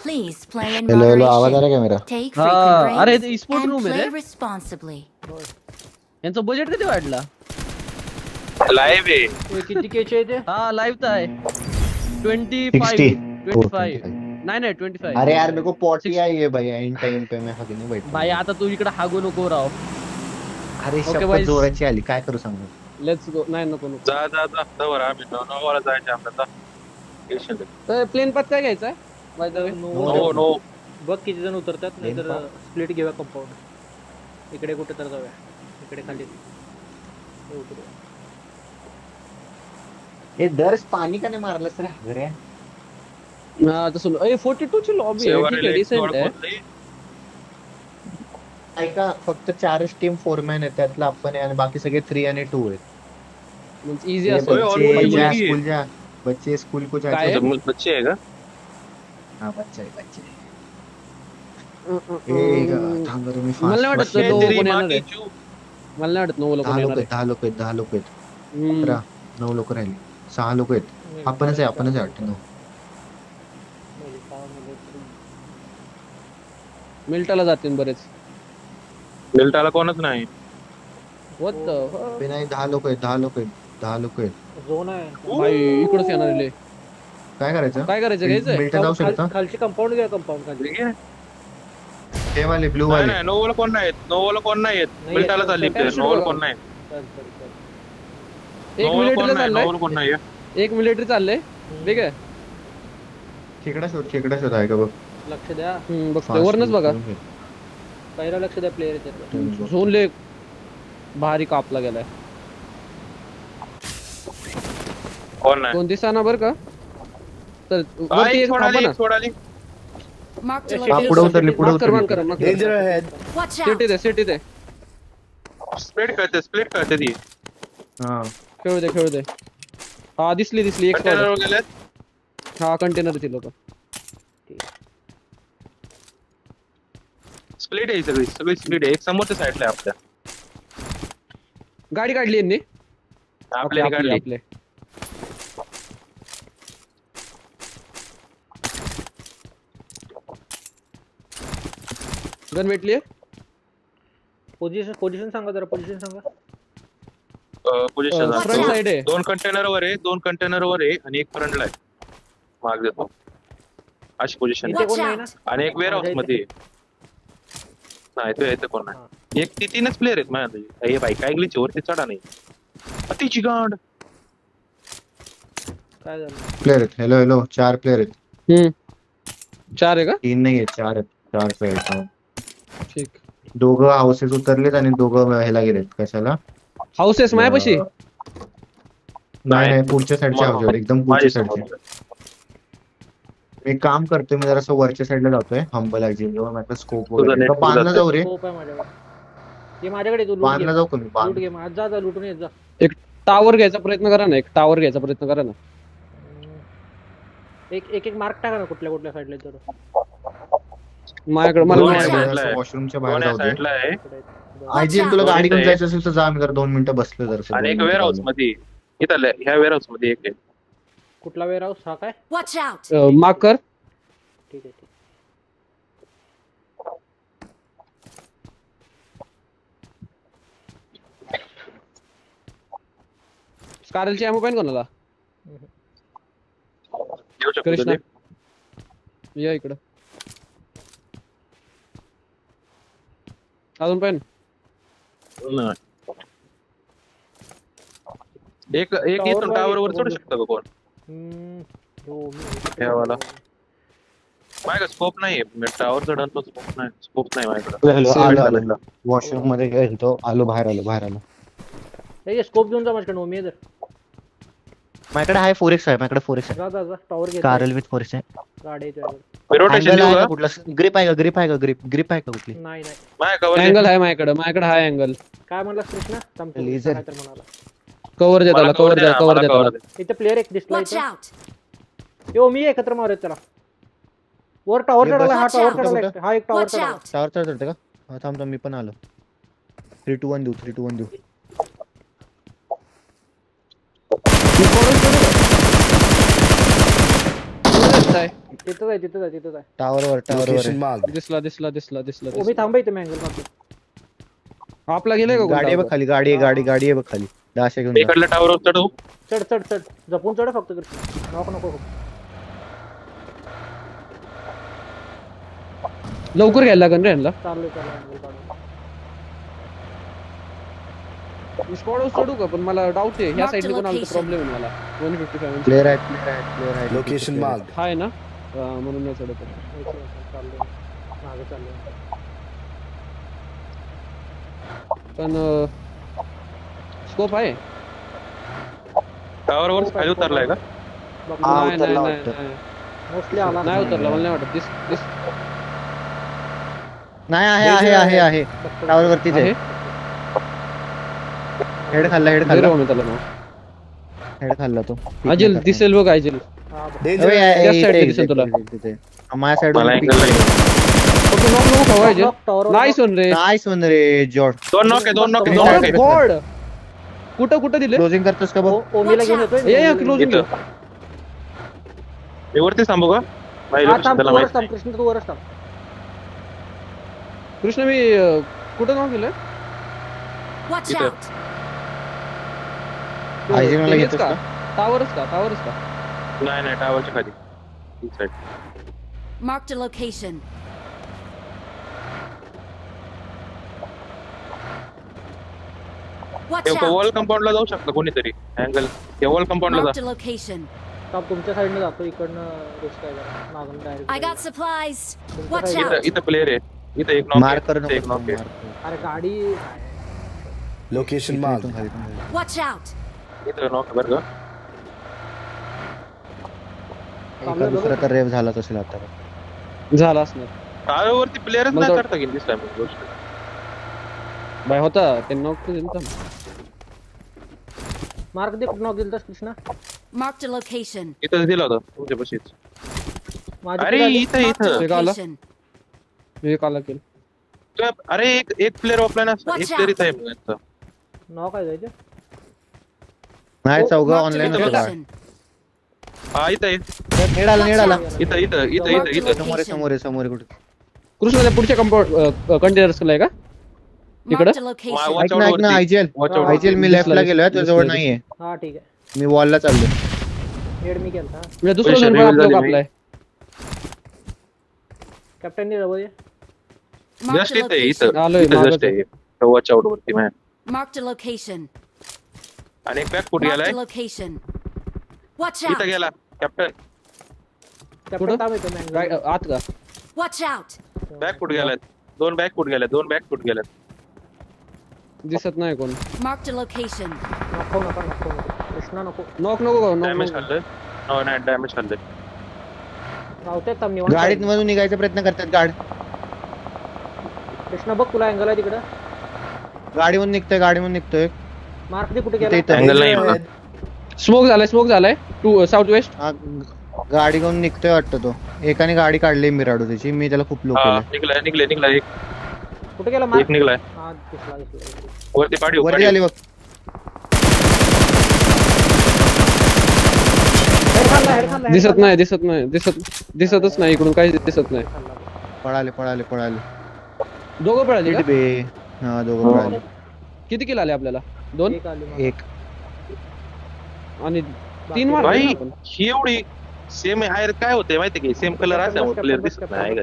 Please play in hello hello, आवाज आ रहा है क्या मेरा? Take frequent अरे breaks ते स्पोर्ट and रूम आहे play रे. responsibly. यांचं बजेट किती वाढला? लाईव्ह आहे. किती केचे आहे ते? हा लाईव्ह तर आहे 25 25 नाही नाही 25. अरे यार मेरे को पॉटी आई है भाई एंड टाइम पे, मैं हग नहीं बैठा. भाई आता तू इकडे हागू नको राव. अरे Okay, शपथ boys. जोराची आली, काय करू सांगू? Let's go. नाही नको नको. जा जा जा तवर आम्ही नोवाला जायचं आपल्याला. तर प्लेन पाथ काय घ्यायचा by the way? No no. बघ किती जण उतरतात, नाहीतर स्प्लिट घेऊया कंपाऊंड. इकडे कुठे तर जाऊया, इकडे खाली उतरूया. ए दर्श पाणी का नाही मारलंस रे हगऱ्या? हा तसं. ए 42 ची लॉबी आहे, ठीक आहे, डिसेंट आहे. ऐका, फक्त 4च टीम 4 मॅन आहेत, त्यातला आपण आहे आणि बाकी सगळे 3 आणि 2 आहेत. म्हणजे इझी ये असेल. already बच्चे स्कूल को काय जाते आहे? बच्चे आहे का? हाँ बच्चे ए थांब रे, मी मला नाही फास्ट वाटत नो तेरी कोण माँ येणार की आहे. चू. मला नाही वाटत नो लोक 10 येणार लोक आहे. 10 लोक आहेत. हम्म. 9 लोक राहिले, 6 लोक आहेत. आपणच आहे वाटतं. 9 मिल्टाला जातील बरेच. मिल्टाला कोणच नाही. व्हॉट द नाही 10 लोक आहेत. झोन आहे. भाई इकडच येणार आहे. काय करायचं घ्यायचंय? मिल्टन जाऊ शकता. खालची कंपाऊंड घ्या, कंपाऊंड खाली. ठीक आहे. हे वाले ब्लू नाही वाले नाही नोवाला कोण नाही. नोवाला कोण नाही. नाही मिल्टाला येत. चालली Second नोवाला shoot कोण नाही. एक नोवाला कोण मिलिटरी नाही. चाललंय. नोवाला कोण नाही. एक मिलिटरी चाललंय. ठीक आहे. खेकडा शोध आहे का बघ. लक्ष द्या, बघतो वरनच बघा. पहिला लक्ष द्या प्लेयर त्यातला. झोन ले भारी कापला गेलाय. कोण नाही. कोणती साना बर का? तर वरती एक थांबा ना. सोडाली. Marked a पुढे location. उतरली. Danger ahead. Watch out. सिटी दे. स्प्लिट करते ती. हां खेळू दे. हा दिसली एक स्क्वॉड. कंटेनर गेलेत. हा कंटेनर ती लोक. स्प्लिट आहे सगळी स्प्लिट आहे. एक समोरच्या साईडला आहे आपल्या. गाडी काढली यांनी. आपल्या गाडी आपले. गन भेटली. पोझिशन सांगा जरा, पोझिशन सांगा. पोझिशन फ्रंट साइड आहे. 2 कंटेनरवर आहे आणि एक फ्रंटला आहे. मार्क देतो. अशी पोझिशन इथे कोण नाही ना? आणि एक वेअर हाऊस मध्ये नाही. तो यायचं कोण नाही. एक 3च प्लेयर आहेत माझ्या. हे बाई काय ग्लिच वरती चढा नाही. अतिची गांड. काय झालं? प्लेयर आहेत. हॅलो 4 प्लेयर आहेत. 4 आहे का? 3 नाही आहेत, 4 आहेत. 4 प्लेयर आहेत. ठीक. दोघं हाऊसेस उतरलेत आणि दोघं ह्याला गेलेत. कशाला? हाऊसेस मायापाशी. नाही पुढच्या साईडच्या हाऊस, एकदम पुढच्या साईडच्या. मी काम करतोय, मी जरा वरच्या साईडला जातोय. हंबल जेव्हा माझा स्कोप वगैरे बांधला जाऊ रे. स्कोप आहे माझ्याकडे. ये माझ्याकडे तू बांधला जाऊ कोणी लूट घे. आज जा लूटून येत जा. एक टावर घ्यायचा प्रयत्न करा ना. एक मार्क टाका ना, कुठल्या साईडला तर. माझ्याकडे मला वॉशरूमच्या बाहेर जाऊ दे. साईडला आहे. आयजीएम तुला गाडी घेऊन जायचं असेल तर जा, मी जरा 2 मिनिटं बसलो जरा. आणि एक वेअर हाऊस मध्ये इथं ह्या वेअर हाऊस मध्ये एक आहे. कुठला वेअर हाऊस हा काय? Watch out. मार्क कर. ठीक आहे. स्कारलची अॅमो पेन कोणाला? येऊ शकतो कृष्णा ते. या इकडं. अजून पेन. नाही. एक इथून टावरवर चढू शकतो का कोण? वाला माझ्याकडे स्कोप नाही. टावर चढतो स्कोप नाही माझ्याकडे. वॉशरूम मध्ये गेलो, बाहेर आलो. हे स्कोप घेऊन जा माझ्याकडे. मी इधर माझ्याकडे आहे 4x आहे. माझ्याकडे 4x आहे. जा टॉवर घे. कारल विथ 4x आहे. गाडी आहे तुझ्याकडे. रोटेशन देऊ का? कुठला ग्रिप आहे का? ग्रिप आहे का कुठली? नाही. माझ्या कव्हर अँगल आहे माझ्याकडे आहे अँगल. काय म्हणलास कृष्णा? लेझर. काय तर म्हणाला. कव्हर देताला. इथे प्लेयर एक दिसला Watch इथे. out. यो मी एकत्र मारत त्याला. वर टॉवर चढायला. हा टॉवर चढायला. हा एक टॉवर Watch चढायला. out. टावर चढते का? हा थांब मी पण आलो. 3 2 1 देऊ. तिथं आहे टावरवर Location marked. दिसला मी थांबा इथे मी अँगल मारतो आपला गेलाय का गाडी आहे बघ खाली, गाडी आहे बघ खाली. दाशा घेऊन जा. इकडल्या टावर चढू. चढ जपून चढ फक्त नको लवकर घ्यायला लागेल रे यांना. चाललोय अँगल काढून मी स्क्वॉड चढू का पण मला डाऊट आहे ह्या Mark the साईडने कोण आलं location. प्रॉब्लेम आहे मला 155 प्लेयर आहेत. Location marked. हाय ना म्हणून नाही चढत आहे. चाललोय मागे चाललोय पण स्कोप आहे. टावर वर खाली उतरलाय का? हा, नाही उतरला नाही वाटतं. नाही मोस्टली आला नाही उतरला मला नाही वाटत दिस नाही आहे टावर वरतीच आहे. हेड खाल्ला मी त्याला नाव. हेड खाल्ला तो. अजिल दिसेल बघ अजिल. Danger. अबे, त्या इथे, side ने इथे, दिसेल तुला. इथे. माझ्या साईड मला अँगल नाही. फक्त नॉक नको खाऊ अजिल. नाही सोन रे. नाईस वन रे जॉर्ज. दोन नॉक आहे. Sorry. गॉड कुठं दिले क्लोजिंग करतोस का बघ. ओमीला घेऊन येतोय ये क्लोजिंग इथं. मी वरती थांबू का? माझी हा, लोकेशन थांब, त्याला तू वरच माहित थांब, कृष्ण तू वरच थांब. कृष्ण मी कुठं नाव केलंय Watch Either. out! हायजिनला हेच घेतोस का का? टावरच का नाही. नाही टावरच्या खाली. ही side. Marked a location. Watch ते वॉल out! कंपाऊंडला जाऊ शकतं कोणीतरी. अँगल त्या वॉल कंपाऊंडला Marked जा. a location. थांब, तुमच्या साईडने जातो इकडनं रिस्क आहे जरा मागून I got डायरेक्ट supplies. तुमच्या Watch side- out! इथं प्लेयर आहे. इथं एक नॉक मार्क कर आहे. एक नॉक आहे. अरे गाडी Location marked. Watch out! इथं नॉक बरं का? दुसरा तर रेव झालाच असेल आता. झाला असणार टावरवरती प्लेयरच मला नाही तर- करता की दिसला मी गोष्ट. बाय होता ते नॉक दिलं मार्क दे कुठं नॉक दिलतास कृष्णा Marked a location. इथं दिला होता तुमच्या बशीच. माझी अरे गाडी- इथं Marked a इथं. एक आला. location. मी काला केलं अरे एक प्लेयर ऑफलाईन असतो. Watch एक प्लेयर इथं आहे out. यांचा. नॉक आहे जायचं नाही चौघं Marked a ऑनलाईन होतं गाड. location. हा इथं आहे. नेड आला इथं इथं इथं इथं इथं. समोर आहे कुठे. कृष्ण त्या पुढच्या कंपाऊंड कंटेनर्स केलाय का इकडं Marked a location. Watch ऐक out ना वरती. आयजीएल Watch out. आयजीएल मी लेफ्टला गेलोय तुझ्याजवळ नाहीये. हा ठीक आहे मी वॉलला चाललोय. हेड मी केलता म्हणजे दुसरा पैसे जण reveal आपलं झाले कापलाय कॅप्टननी रवं दे. Marked जस्ट a इथं location. इथं आलोय, इथं मागं जस्ट आहे. वॉच आउट वरती मॅन. Marked a location. आणि एक बॅक फुट Marked गेलाय. a location. Watch इथं out! गेला कॅप्टन. कॅप्टन कुठं? थांब येतो काय मॅंगल आत का Watch out! बॅक फुट गेलाय. दोन बॅक फुट गेल्यात. दिसत नाही कोण Marked a location. नको कृष्णा नको नॉक नको डॅमेज खाल्लंय. हो नाही डॅमेज खाल्लंय. राहते थांब निवांत गाडीत राहील. मधून निघायचा प्रयत्न करतात गाड. कृष्णा बघ तुला अँगल आहे तिकडं गाडीमधून निघतोय. मार्क दे कुठे इथे गेला इथं. Angle नाही मला. स्मोक झालाय टू साऊथ वेस्ट हा, गाडी घेऊन निघतोय वाटतं तो. एकाने गाडी काढली मिराडो त्याची. मी त्याला खूप लो हा केलं. निघलाय एक कुठे गेला मार्क निघलाय. हा दिसला वरती पाडीव वरती आली बघ. हेड खाल्ला दिसतच नाही इकडून काही दिसत नाही पळाले. दोघं पळाले का? इट बे. हा दोघं पळाले. किती किल आले आपल्याला 2 एक आली मार्क. एक आणि 3 मारले भाई ना आपण. ही एवढी सेम आहे काय होते माहिती की सेम कलर असल्यामुळे प्लेअर दिसत नाही आहे का?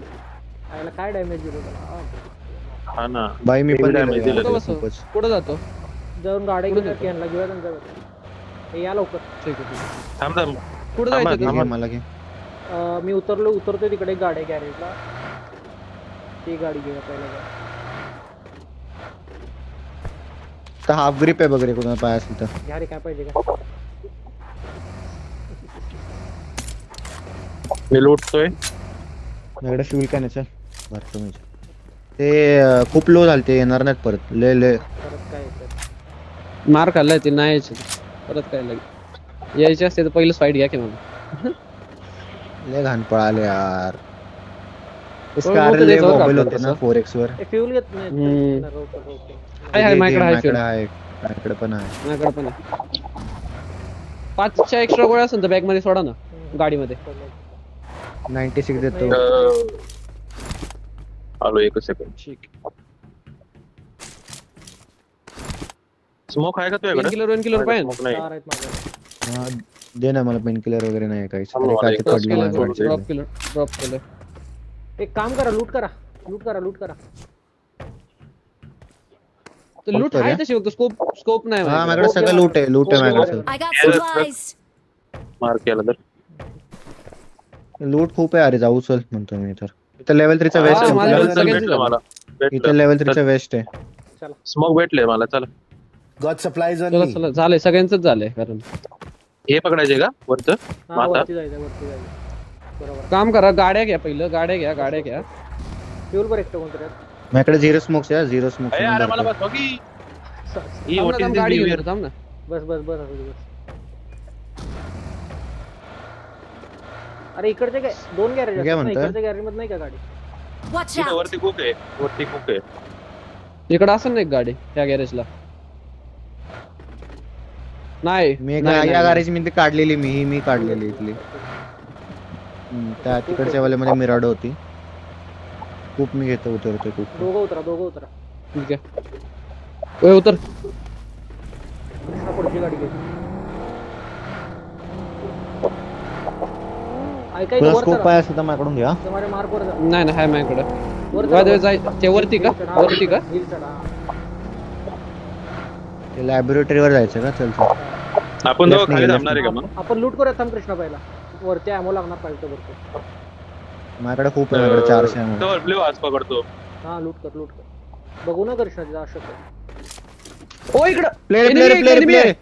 आयला काय डॅमेज दिलं त्याला? हा ना. बाई मी पण damage दिलं कुठं बसव? खूपच. कुठं जातो जाऊन गाडी घेऊन कॅनला घेऊया त्यांचा हे या लवकर ठीक आहे थांब कुठं थांबा, जायचं घे, मला घे. मी उतरतोय तिकडे एक गाडी आहे गॅरेजला ती गाडी घेऊया पहिला तर हाफ ग्रिप आहे बघ रे कोणाला पाय असेल तर. घ्या रे काय पाहिजे का मी लुटतोय. माझ्याकडे फ्यूल कॅन आहे. चल भरतो मी. ते खूप लो झाले. ते येणार नाहीत परत. ले परत काय येतं मार खाल्लाय ते नाही यायचे परत काय लागेल यायचे असते तर पहिलंच फाईट घ्या की मला ले घाण पळाले यार. मोठं स्कारले द्यायचं बरं का मोबाईल आपल्याला होते ना तसं. 4x वर. ते फ्यूल घेत नाही आहे माझ्याकडे आहे माझ्याकडे fuel. आहे. माझ्याकडे पण आहे. माझ्याकडे पण आहे 5च्या एक्स्ट्रा गोळ्या असेल तर बॅग मध्ये सोडा ना गाडीमध्ये 96 देतो. आलो 1 सेकंड. ठीक. स्मोक आहे का तुझ्याकडे? पेन किलर पाहिजे. स्मोक नाही. 4 आहेत माझ्याकडे. हा, दे ना मला पेन किलर वगैरे नाही काहीच. थांबा, अरे मला काय एक ते पडलं माझ्याकडे. ड्रॉप केलं. एक काम करा, लूट करा. तर लूट करूया? आहे तशी फक्त स्कोप नाही हा माझ्याकडे. माझ्याकडे सगळं लूट आहे माझ्याकडे. I got Yeah. supplies. Mark केला तर. लूट खूप आहे. अरे जाऊ चल म्हणतो मी तर. इथं लेवल 3 चा वेस्ट हा, माझ्याकडे आहे. सगळ्यांचं भेटलं मला. इथं लेवल 3 चा वेस्ट आहे. स्मोक भेटले मला. चला Got supplies on चला me. चला झालंय सगळ्यांचंच झालंय कारण हे पकडायचे का वरचं? हा, माता वरती जायचं. बरोबर. काम करा. गाड्या घ्या पहिलं. गाड्या घ्या. फ्यूल वर एकटं कोणतरी आहे. माझ्याकडे 0 स्मोक्स आहे. 0 स्मोक्स. अरे मला बस की ही थांब ना, गाडी घेऊन थांब ना. बस असू दे, बस. अरे इकडचे काय 2 गॅरेज काय म्हणतोय? इकडच्या गॅरेज मध्ये नाही का गाडी? Watch इथं out. वरती कुक आहे. इकडे असेल ना एक गाडी त्या गॅरेजला. नाही मी नाही, या नाही. गाडीची मी ती काढलेली मी काढलेली इथली. त्या तिकडच्या वाल्यामध्ये मिराडो होती. खूप मी घेतो उतरतो खूप. दोघं उतरा. ठीक आहे. ओय उतर. कृष्णा पुढची गाडी घे. ऐकाय तुला वर स्कोप चला. पाहिजे असेल तर माझ्याकडून घ्या. तुम्हारे मार्क वर जा. नाही हाय माझ्याकडे. वर वादळ जाय ते वरती का? हिल चढा. ते लॅबोरेटरीवर जायचं का? चल. आपण दोघं Left खाली नाही, थांबणार आहे का मग? आपण लूट करूया. थांब कृष्णा पहिला. वरती अॅमो लागणार पाहिजे वरती. माझ्याकडे खूप आहे. माझ्याकडे 400 आहे. तर ब्ल्यू आज पकडतो. हा लूट कर. बघू ना कृष्णा तिला अशोक. ओ इकडं प्लेयर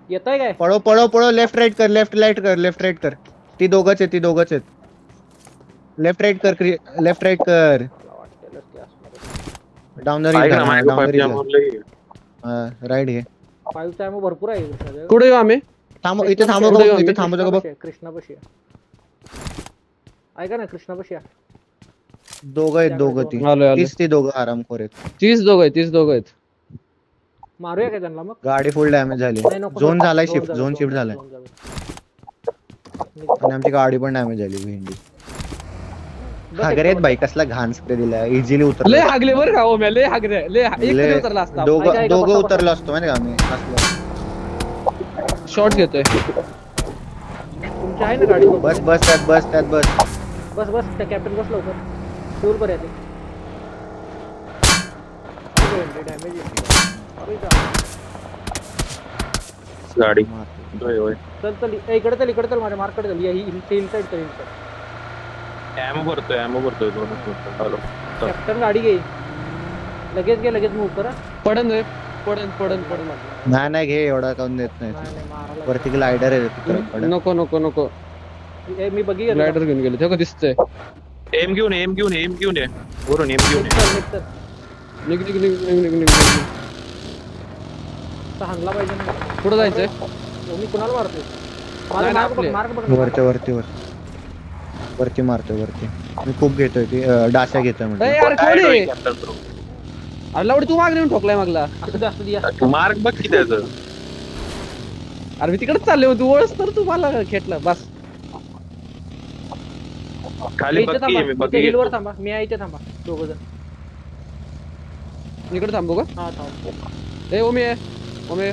येताय काय? पळो लेफ्ट राईट कर. लेफ्ट राईट कर. ती दोघच आहेत. लेफ्ट राईट कर. डाऊनर ऐक ना, माझ्याकडे 5 jam म्हणलंय. राईट घे. 5 चा अॅमो भरपूर आहे कृष्णा. कुठे येऊ आम्ही? इथे थांबू बघ. इथे थांबू बघ. कृष्णा बशी ऐका ना, कृष्णा बशी दोघं आहेत. ती आलोय. ती दोघं आरामखोर आहेत. 30 दोघं आहेत. मारूया काय त्यांना मग? गाडी फुल डॅमेज झाली. नाही, नको, झोन नको. झालाय झोन शिफ्ट. झालं, झोन शिफ्ट झालाय. झोन झालं. आणि आमची गाडी पण डॅमेज झाली. भेंडी हागरे आहेत बाई. कसला घाण स्प्रे दिला. इझिली लय उतरलो. हागले बरं का? ओ लय हागले. एक उतरला असता. ऐका, दोघं बसा, उतरलो असतो माहिती का आम्ही असलो. शॉट घेतोय. तुमची आहे ना गाडी? बस त्यात बस. बस त्या कॅप्टन बस लवकर. फ्यूल वर येते. डॅमेज गाडी होय. चल इकडे चल माझ्या मार्केट चल. हिल साईड चल. ॲमो भरतोय 2 हॅलो. कॅप्टन गाडी घे. लगेच मूव करा. पडन. नाही घे. एवढा काऊन देत नाही. नाही मारायला. वरती ग्लायडर आहे तिकडे. नको. मी बघी ग्लायडर घेऊन गेले. ते का दिसतंय? एम घेऊन ये. वरून एम घेऊन ये. निघ. हाणला पाहिजे ना. कुठं जायचंय? मी कुणाला मारतोय? नाही, आपले. मार्क बघ. वरती मारतोय. मी खूप घेतोय. ती डाशा घेतोय म्हणजे. यार कोण आहे? Captain pro. अरे लावडी तू मागणी ठोकलाय मागला. असू द्या. मार्क बघ की त्याचं. अरे मी तिकडेच चालले होते. ओळस तर तू मला खेटला बस. खाली बघ की मी बघ. हिलवर थांबा. मी आहे इथे थांबा. दोघं जण. इकडे थांबू का? हा थांब. ओमे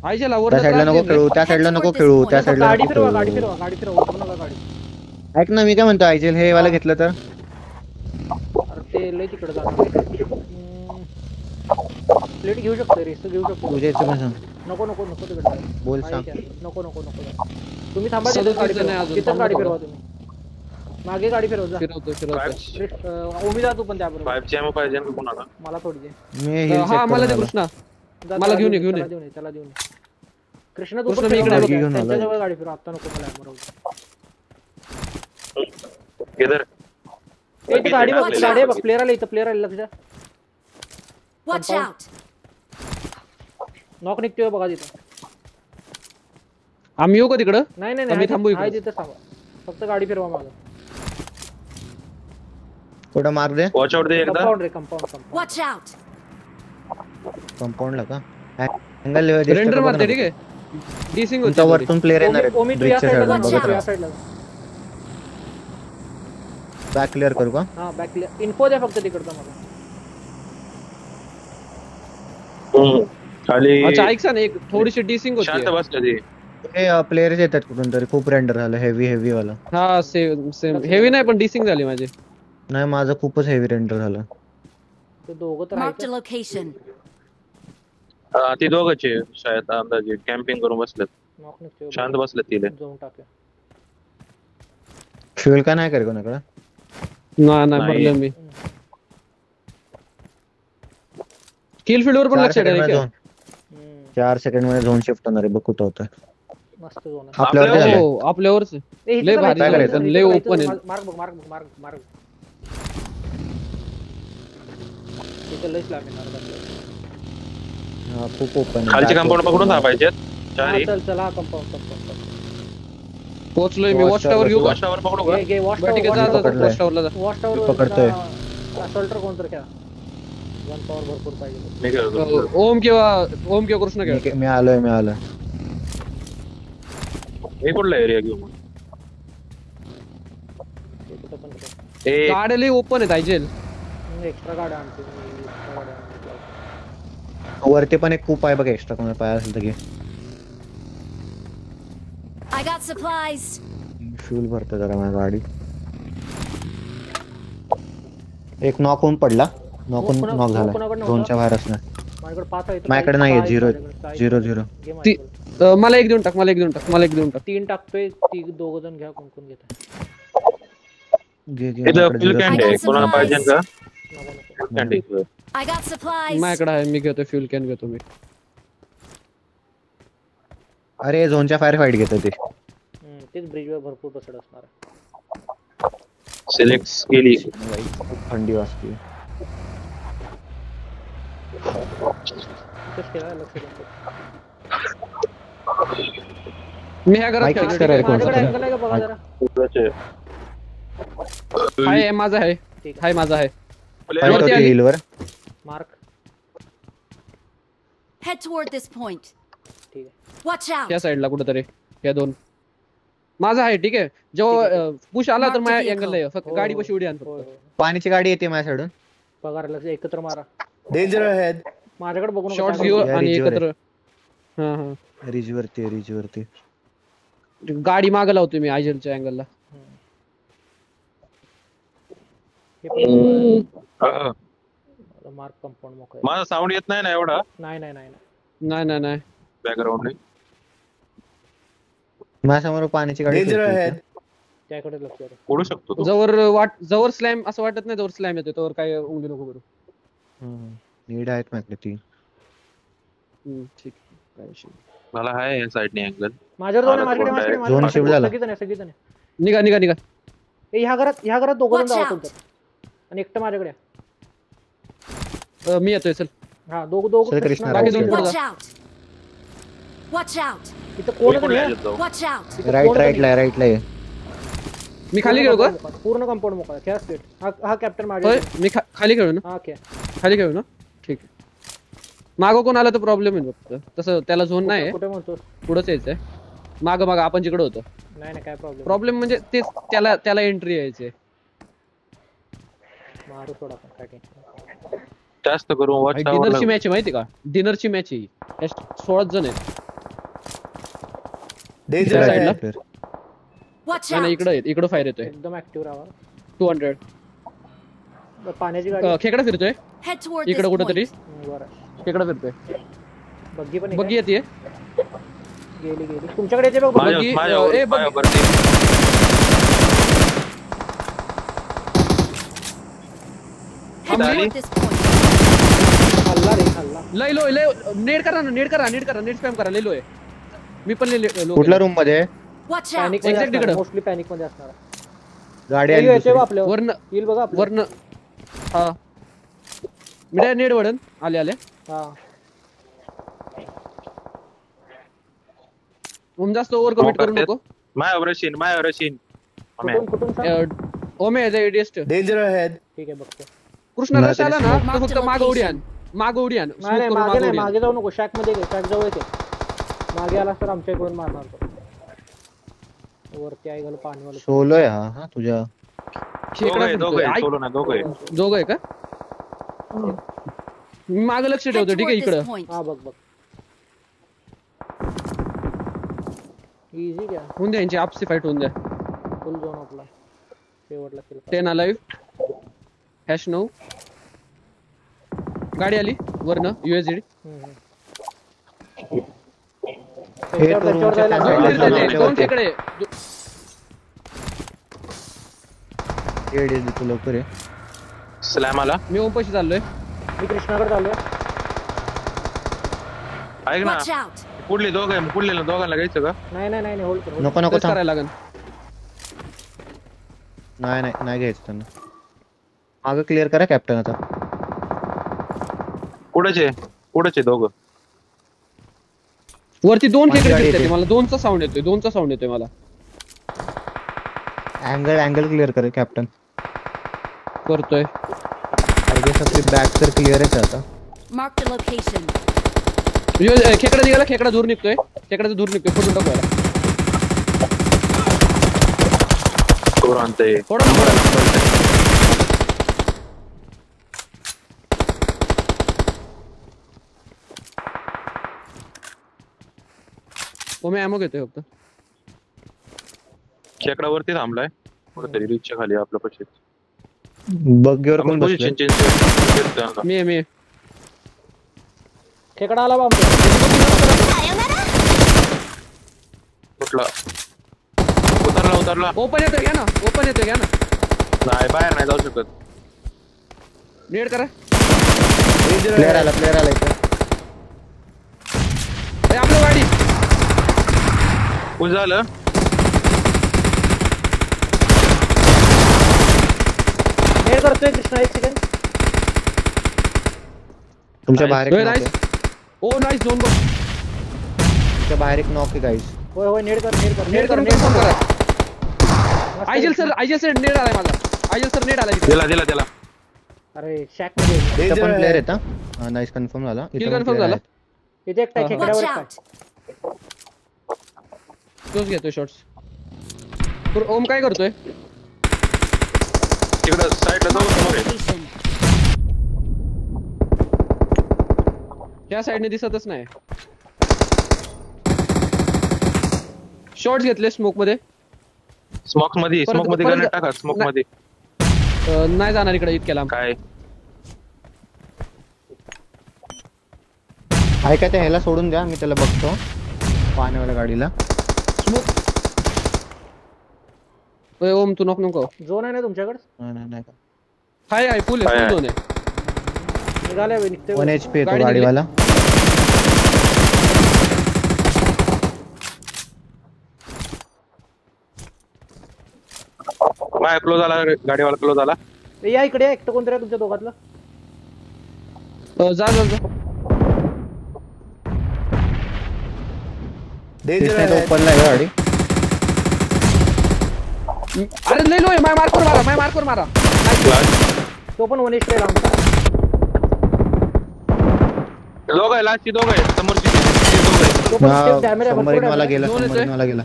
आईच्या लावर त्या साईडला नको खेळू. त्या साईडला नको खेळू. गाडी फिरवा. गाडी फिरवा. नका गाडी. ऐक ना, मी काय म्हणतो आयजेल हे वाला घेतलं तर? अरे ते लय तिकडे जाणार. प्लेट घेऊ शकतो. रेस घेऊ शकतो. तुझ्या इथं कसं? नको तिकडे. बोल सांग. नको. तुम्ही थांबा. तिथं गाडी फिरवा तुम्ही. मागे गाडी फिरवा. फिरवतो ओमी जा तू पण त्याबरोबर. 5 जॅम पाहिजे का कोणाला? मला थोडी दे. मी heal check हा मला करून ते आलो. कृष्णा जा, मला घेऊन ये. त्याला देऊन ये. कृष्णा तू कृष्णा, पण मी इकडे फिरवा. घेऊन आलो. त्यांच्याजवळ गाडी फिरवा. आता नको मला बरोबर. इधर ती गाडी बघ. प्लेयर आले लक्ष द्या. Watch out. नॉक निघतोय बघा तिथं. आम्ही येऊ का तिकडं? नाही आम्ही थांबू इकडे. आहे तिथं थांबा. फक्त गाडी फिरवा मागं. थोडं मार दे. वॉच आउट दे एकदा. कंपाऊंड. Watch out. कंपाऊंडला का? अँगल रेंडर मारते ठीक आहे. डिसिंग तुमच्या होती वरतून प्लेअर येणार आहेत ओमी तू या ब्रिजच्या साईडला साईडून Watch बघत या राहा. साईडला बॅक क्लिअर करू का हा बॅक इन्फो द्या फक्त तिकडचा मला. खाली अच्छा ऐका ना, एक थोडीशी डिसिंग शांत होती. बसले ते हे प्लेयर्स येतात कुठून तरी खूप रेंडर झालं हेवी वाला हा सेम सेम हेवी नाही पण डिसिंग झाली माझी. नाही माझं खूपच हेवी रेंडर झालं ते दोघं तर Marked a आहेत. location. ती दोघंच आहे शायद अंदाजे कॅम्पिंग करून बसलेत नॉक नसते शांत बसलेत तिले जाऊन टाकूया. फ्युएल का नाही करे कोणाकडे नाही नाही. भरलं मी. किल फील्ड वर पण लक्ष द्या रे. 4 सेकंड मध्ये झोन शिफ्ट होणार आहे बघ कुठं होतं मस्त झोन आहे. आपल्यावर आपल्यावर झालं हो आपल्यावरच आहे. ए, इथं लय तर भारी नाही, झालं, इथं पण तर लय नाही, open आहे. मार्क बघ. इथं लयच लांब येणार आहे. हा, खूप ओपन खालचे कंपाऊंड पकडून थांबायचे चारी चल हा कंपाऊंड पोहोचलोय मी. Watch वॉच टावर घेऊ का? वॉच टावर पकडू का घे वॉच बरं ठीक आहे, जा मी पकडलंय. वॉच टावरला जा. Watch tower पकडतोय. असॉल्टर कोणतर घ्या. गन पॉवर भरपूर पाहिजे. मी खेळतो ओम किंवा कृष्ण खेळ. मी आलोय मी कुठला एरिया घेऊ मग ते कुठं पण घ्या. ए गाड्या लय ओपन आहेत आयजेल. एक्स्ट्रा गाड्या आणतो मी, extra गाड्या आणतो. वरती पण एक खूप आहे बघ एक्स्ट्रा कोणाला पाय असेल तर घे I got supplies. फ्यूल भरतो जरा माझी गाडी एक नॉक होऊन पडला नॉक झाला कोणाकडनं झोनच्या बाहेर असणार माझ्याकडे 5 आहे. माझ्याकडे नाहीये 0 घे माझ्याकडे. मला एक देऊन टाक. 3 टाकतोय. ती दोघं जण घ्या. कोण घ्या. घे इथं फ्युल कॅन आहे कोणाला पाहिजे का नको. कॅन आहे I got supplies. माझ्याकडे आहे. मी घेतो फ्यूल कॅन घेतो मी. अरे झोनच्या फायर फाईट घेतो ते तेच ब्रिजवर भरपूर बसड असणार आहे. सिलेक्ट केली खूप थंडी वाजते इथंच ठेवा, लक्ष द्या. मी ह्या घरात Mic खेळतो, fix ठीक आहे? करायला कोण? माझ्याकडे angle आहे का बघा जरा. हाय माझा आहे. ठीक आहे. हाय माझा आहे. फाईट वरती होती आली. हिलवर mark. Head toward this point. ठीक आहे. Watch out. या साईडला कुठेतरी या दोन. माझा आहे ठीक आहे. जेव्हा पुश आला तर Mark the माझ्या vehicle. अँगलला ये. फक्त हो, गाडी हो. पशी उडी आण होय, फक्त. होय. पाण्याची गाडी येते माझ्या साईडून पगार लक्ष एकत्र मारा. Danger ahead. माझ्याकडे बघू नका. शॉर्ट्स त्याकडे घेऊ या आणि ridge वर एकत्र. हा रिज वरती गाडी मागे लावतो मी आयजलच्या अँगलला. हे पण मार्क कंपाऊंड मोकळं आहे. माझा साऊंड येत नाही ना एवढा नाही नाही बॅकग्राऊंड माझ्यासमोर पाण्याची गाडी Danger फिरते ahead. इथे. त्याकडे लक्ष द्या. उडू शकतो तो. जवळ स्लॅम असं वाटत नाही. जवळ स्लॅम येतो तोवर काय उंगली नको करू. नीड आहेत माझ्याकडे 3 ठीक काय विषय नाही. मला आहे या साईडने अँगल माझ्यावर जाऊ नये, आला कोण माझ्याकडे झोन शिफ्ट झाला. सगळीजण आहे. निघा ए, ह्या घरात दोघं जण Watch जावं out. बोलतात. आणि एकटं माझ्याकडे आहे. मी येतोय चल. हा दोघं चल, कृष्णा, बाकी दोन Watch पुढं. out. Watch out. इथं कोण मी कुठल्या नाही. ह्याच्यात जाऊ? Watch out. इथं राईट कोण नाही. राईटला ये मी खाली खेळू का? पूर्ण कंपाऊंड मोकळा. खेळा स्ट्रेट. हा कॅप्टन होय माझ्या. मी खाली खेळू ना. हा खेळ. खाली खेळू ना. ठीक आहे. मागं कोण आलं तर प्रॉब्लेम आहे फक्त. तसं त्याला झोन नाही कुठे म्हणतो? पुढंच यायचंय. माग आपण जिकडे होतो. नाही काय प्रॉब्लेम. प्रॉब्लेम म्हणजे तेच त्याला एंट्री यायचे. मारू सोडा आपण काय टेन्शन. जास्त करून वॉच डिनरची मॅच आहे माहिती का? डिनरची मॅच आहे. 16 जण आहेत. Danger side ला? ahead. Watch नाही out. इकडं फायर येतोय. एकदम ऍक्टिव्ह राहा. 200 पाण्याची गाडी. खेकडा फिरतोय. Head toward this इकडे कुठेतरी point. बरं. खेकडा फिरतोय. बग्गी पण बग्गी येते. गेली. तुमच्याकडे येते बघ बग्गी. बघी, माझ्यावर ए, बघ. माझ्यावरती. Head Sorry. toward this point. खाल्ला. लय नेट करा नेट स्पॅम करा. लय लो आहे. मी पण लो. कुठल्या रूम मध्ये Watch out. पॅनिक Exact तिकडं. मोस्टली पॅनिक मध्ये असणार. गाडी आली येते दुसरी. आपल्या वरनं येईल बघा आपलं. वरनं हा मी डायरेक्ट नेट वडन आले हा जास्त ओव्हर कमिट करू नको. माझ्यावर रशीन कुठून सांग. ओमे एज एडीएस्ट Danger ahead. ठीक आहे बघतो. कृष्ण रश आला ना तर Mark फक्त the माग उडी location. आण. नाही मागे जाऊ नको. शॅक मध्ये शॅक जवळ येते. मागे आला तर आमच्या इकडून मारणार तो. वरती आहे गेलं पाणीवालं. सोलो आहे हा तुझ्या. दोघं आहे सोलो ना दोघं आहे. दोघं आहे का? मी मागं लक्ष Head ठेवतो ठीक आहे toward this इकडं. point. हा बघ. इझी घ्या. होऊन द्या यांची आपसी फाईट होऊन द्या. फुल झोन आपला शेवटला किल. 10 अलाइव्ह #9 गाडी आली वरनं USD. दोन तिकडे तू लवकर आहे. स्लॅम आला. मी ओमपाशी चाललोय. मी कृष्णाकडे चाललोय. ऐक ना Watch out! पुढले दोघं आहे पुढले दोघांना घ्यायचं का? नाही होल्ड कर. नको तेच थांब. करायला लागेल. नाही घ्यायचं त्यांना. मागं क्लिअर करा कॅप्टन आता. पुढचे दोघं. वरती 2 खेकडे गाडी दिसतात येते. मला. 2चा साऊंड येतोय मला. अँगल क्लिअर करे कॅप्टन. करतोय. आय गेस आपली बॅक तर क्लिअर आहे आता. Mark the location. खेकडा निघाला. खेकडा दूर निघतोय. फोटो टाकूया. थोडं मी ॲमो घेतोय फक्त. खेकडावरती थांबलाय कुठेतरी रिचच्या खाली आपल्या पशी. बग्गीवर कोण बसलंय? पोझिशन चेंज मी खेकडा आला बाबा. कुठला उतरला ओपन येतोय घ्या ना. नाही बाहेर नाही जाऊ शकत. नेड करा. प्लेअर आला इथं. आपलं गाडी कुठं झालं? नेड करतोय कृष्णा. 1 सेकंड. तुमच्या बाहेर एक knock नाईस. आहे. ओ नाईस. 2 बॉल. तुमच्या बाहेर एक नॉक आहे गाईस. होय नेड कर. नेड करून करा. आयजल सर नेड आलाय माझा. आयजल सर नेड आलाय. दिला. अरे शॅक मध्ये इथं पण प्लेअर आहेत हा. नाईस कन्फर्म झाला. किल कन्फर्म झाला. इथे एक खेकड्यावर Watch काय. out! तोच घेतोय शॉट्स. ओम काय करतोय? तिकडं साईडला Mark जाऊ the समोर आहे. location. त्या साइडने दिसतच नाही. शॉट्स घेतले स्मोक मध्ये. स्मोक मध्ये गन टाका. स्मोक नाही. मध्ये नाही जाणार इकडे इतक्या लांब. काय ऐका त्या ह्याला सोडून द्या. मी त्याला बघतो पाण्यावाल्या गाडीला. स्मोक. ओम तू नको. झोन आहे ना तुमच्याकडे. नाही हाय फुल झोन आहे. निघाले निघते. 1 HP तो गाडी गाडीवाला. बाय क्लोज आला. गाडीवाला क्लोज आला. या इकडे एकटं कोणतरी आहे तुमच्या दोघातलं. जा Danger ahead. ओपनला आहे गाडी. अरे लय लो आहे. माय मार्कवर मारा. तो पण 1 HP लांब. दोघं आहे. लास्टची दोघं आहे. समोरची दोघं आहे. तो पण डॅमेज आहे. सबमरीन वाला भरपूर गेला. दोन येतोय. सबमरीन वाला गेला.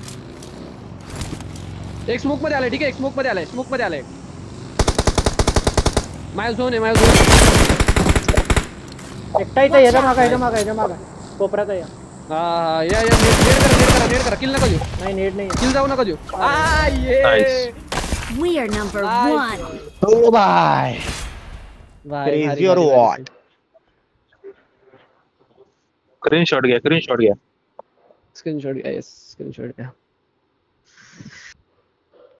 एक स्मोक मध्ये आलाय. ठीक आहे. स्मोक मध्ये आलाय. माय झोन आहे. एकटा इथे याच्या मागा कोपऱ्यात आहे. या नेड करा. किल नका देऊ. नाही नेट नाही. किल जाऊ नका देऊ. We are number 1. Oh bye. Crazy or what? Screenshot घ्या. स्क्रीनशॉट घ्या.